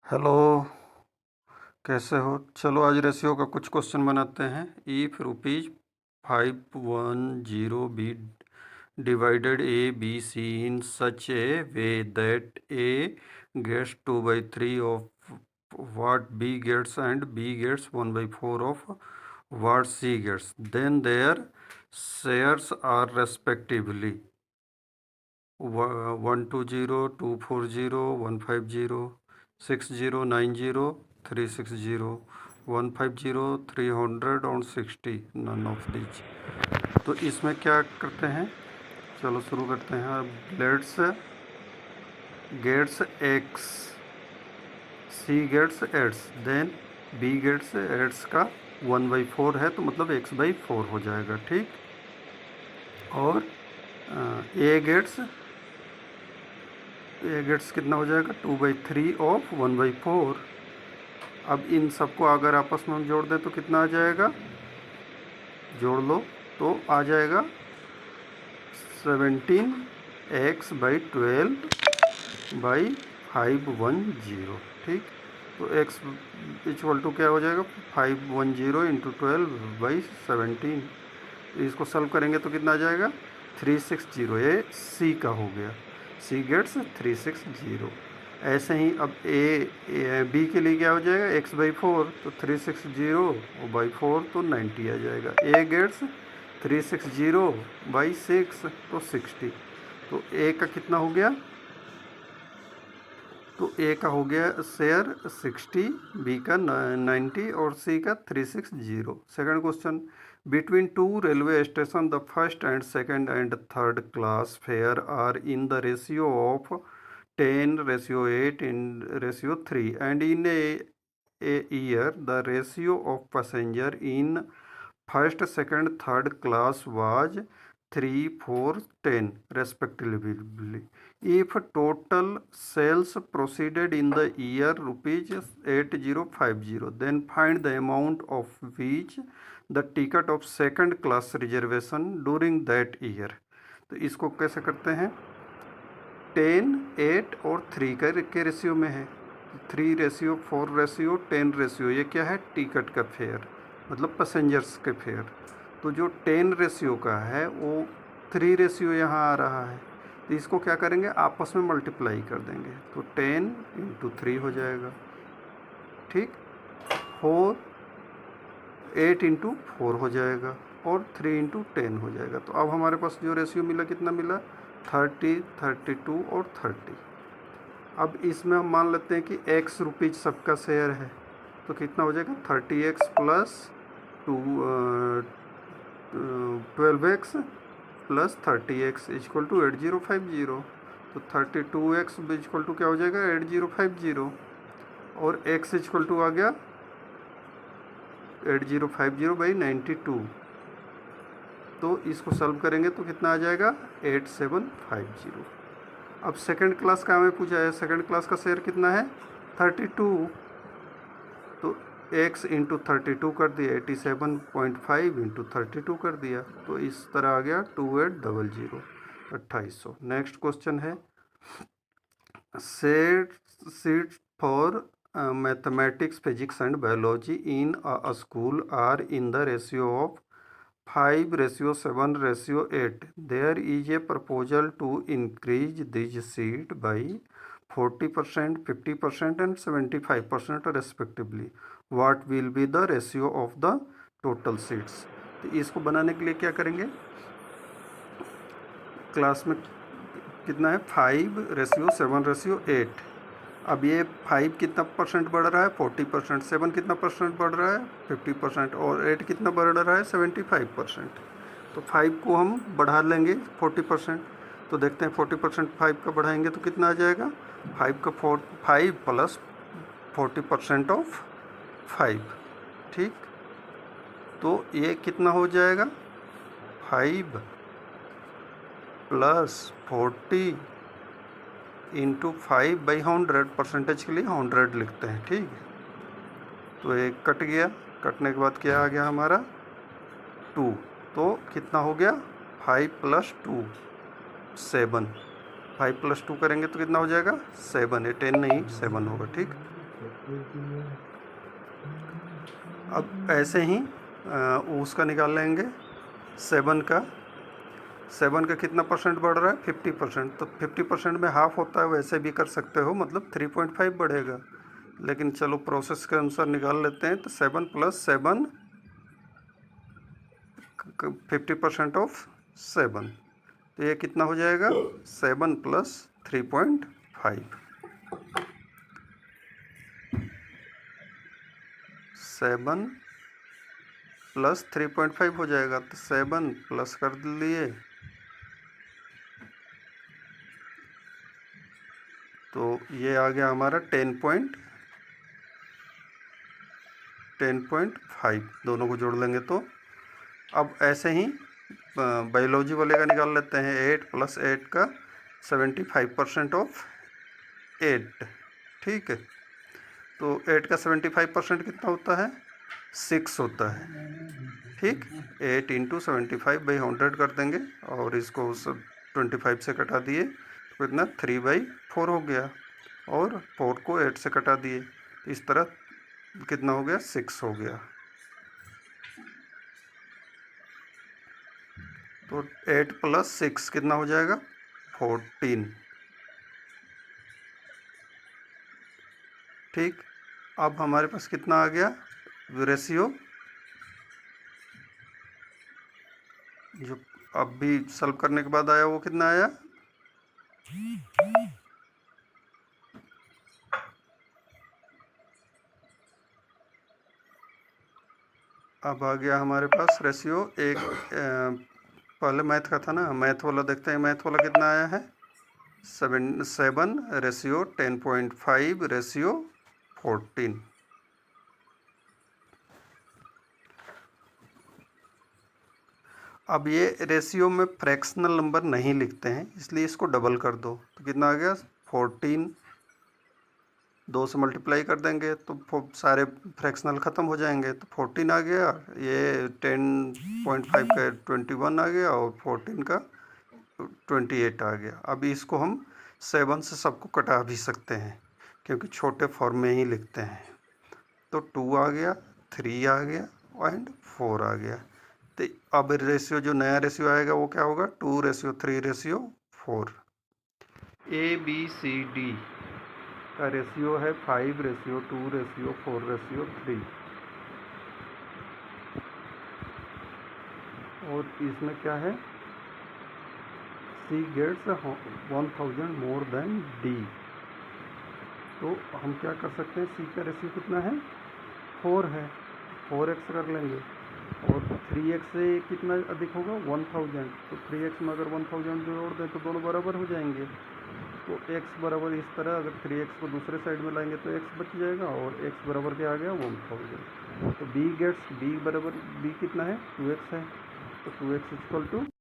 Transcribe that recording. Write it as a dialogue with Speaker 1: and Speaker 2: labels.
Speaker 1: Hello. कैसे हो? चलो आज रेशियो का कुछ क्वेश्चन बनाते हैं। If rupees 510 be divided A B C in such a way that A gets 2/3 of what B gets and B gets 1/4 of what C gets, then their shares are respectively 120, 240, 150, 60, 90, 360, 150, 300 और 60, none of these. तो इसमें क्या करते हैं? चलो शुरू करते हैं। अब let's gets X, C gets eights, then B gets eights का 1/4 है, तो मतलब x/4 हो जाएगा। ठीक। और ए गेट्स कितना हो जाएगा? 2/3 ऑफ 1/4। अब इन सबको अगर आपस में हम जोड़ दें तो कितना आ जाएगा? जोड़ लो तो आ जाएगा 17x/12/510। ठीक। तो x इक्वल टू क्या हो जाएगा? 510 इंटू 12/17। तो इसको सॉल्व करेंगे तो कितना आ जाएगा? 360। ये सी का हो गया, सी गेट्स 360। ऐसे ही अब बी के लिए क्या हो जाएगा? x/4, तो 360/4 तो 90 आ जाएगा। ए गेट्स 360/6 तो 60। तो ए का कितना हो गया? तो ए का हो गया शेयर 60, बी का 90 और सी का 360। Second question, between two railway station the first and second and third class fare are in the ratio of 10:8 in ratio 3 and in a year the ratio of passenger in first, second, third class was 3, 4, 10 respectively. If total sales proceeded in the year rupees 8050, then find the amount of which the ticket of second class reservation during that year. तो इसको कैसे करते हैं? 10, 8 और 3 के ratio में है। 3 ratio, 4 ratio, 10 ratio, ये क्या है? टिकट का फेयर, मतलब पैसेंजर्स के फेयर। तो जो 10 रेशियो का है वो 3 रेशियो यहाँ आ रहा है, तो इसको क्या करेंगे? आपस में मल्टीप्लाई कर देंगे, तो 10 इंटू 3 हो जाएगा। ठीक। 8 इंटू 4 हो जाएगा और 3 इंटू 10 हो जाएगा। तो अब हमारे पास जो रेशियो मिला कितना मिला? 30, 32 और 30। अब इसमें हम मान लेते हैं कि x रुपीज सबका शेयर है, तो कितना हो जाएगा? 30x plus 12x plus 30x equal to 8050। तो 32x इक्वल टू क्या हो जाएगा? 8050 और x इक्वल टू आ गया 8050/92। तो इसको सॉल्व करेंगे तो कितना आ जाएगा? 8750। अब सेकंड क्लास का हमें पूछा है, सेकंड क्लास का शेयर कितना है? 32। तो x इंटू 32 कर दिया, 87.5 इंटू 32 कर दिया, तो इस तरह आ गया 2800, 2800। नेक्स्ट क्वेश्चन है, seat for mathematics, physics and biology in a school are in the ratio of 5:7:8. There is a proposal to increase this seat by 40%, 50% and 75% respectively. What will be the ratio of the total seats? तो इसको बनाने के लिए क्या करेंगे? Class में कितना है? 5:7:8। अब ये 5 कितना परसेंट बढ़ रहा है? 40%। 7 कितना परसेंट बढ़ रहा है? 50%। और 8 कितना बढ़ रहा है? 75%। तो 5 को हम बढ़ा लेंगे 40%। तो देखते हैं 40% 5 का बढ़ाएंगे तो कितना आ जाएगा? 5 प्लस 40% ऑफ 5। ठीक। तो ये कितना हो जाएगा? 5 प्लस 40 इंटू 5/100, परसेंटेज के लिए 100 लिखते हैं। ठीक। तो एक कट गया, कटने के बाद क्या आ गया हमारा? 2। तो कितना हो गया? 5 प्लस 2 7। 5 प्लस 2 करेंगे तो कितना हो जाएगा? 7। ये 10 नहीं 7 होगा। ठीक। अब ऐसे ही उसका निकाल लेंगे 7 का कितना परसेंट बढ़ रहा है 50%, तो 50% में हाफ होता है, वैसे भी कर सकते हो, मतलब 3.5 बढ़ेगा। लेकिन चलो प्रोसेस के अनुसार निकाल लेते हैं। तो 7 + 7 50% ऑफ 7, तो ये कितना हो जाएगा 7 + 3.5, 7 + 3.5 हो जाएगा। तो 7 प्लस कर लिए तो ये आ गया हमारा 10.5, दोनों को जोड़ लेंगे तो। अब ऐसे ही बायोलॉजी वाले का निकाल लेते हैं। 8 + 8 का 75% ऑफ 8, ठीक है। तो 8 का 75% कितना होता है 6 होता है, ठीक। 8 × 75/100 कर देंगे और इसको सब 25 से कटा दिए तो कितना 3/4 हो गया, और 4 को 8 से कटा दिए, इस तरह कितना हो गया 6 हो गया। तो 8 + 6 कितना हो जाएगा 14, ठीक। अब हमारे पास कितना आ गया रेशियो, जो अब भी सॉल्व करने के बाद आया वो कितना आया, अब आ गया हमारे पास रेशियो एक। पहले मैथ का था ना, मैथ वाला देखते हैं। मैथ वाला कितना आया है 7/10.5/14। अब ये रेशियो में फ्रैक्शनल नंबर नहीं लिखते हैं, इसलिए इसको डबल कर दो। तो कितना आ गया 14, 2 से मल्टीप्लाई कर देंगे तो सारे फ्रैक्शनल ख़त्म हो जाएंगे। तो 14 आ गया, ये 10.5 का 21 आ गया, और 14 का 28 आ गया। अभी इसको हम 7 से सबको कटा भी सकते हैं, क्योंकि छोटे फॉर्म में ही लिखते हैं। तो 2 आ गया, 3 आ गया एंड 4 आ गया। तो अब रेशियो, जो नया रेशियो आएगा वो क्या होगा 2:3:4। ABCD का रेशियो है 5:2:4:3, और इसमें क्या है C gets 1000 more than D। तो हम क्या कर सकते हैं, C का रेशियो कितना है 4 है, 4x कर लेंगे, और 3x से कितना अधिक होगा 1000, तो 3x में अगर 1000 जोड़ दें तो दोनों बराबर हो जाएंगे। तो x बराबर इस तरह, अगर 3x को दूसरे साइड में लाएंगे तो x बच जाएगा, और x बराबर क्या आ गया 1000। तो B कितना है 2x है, तो 2x =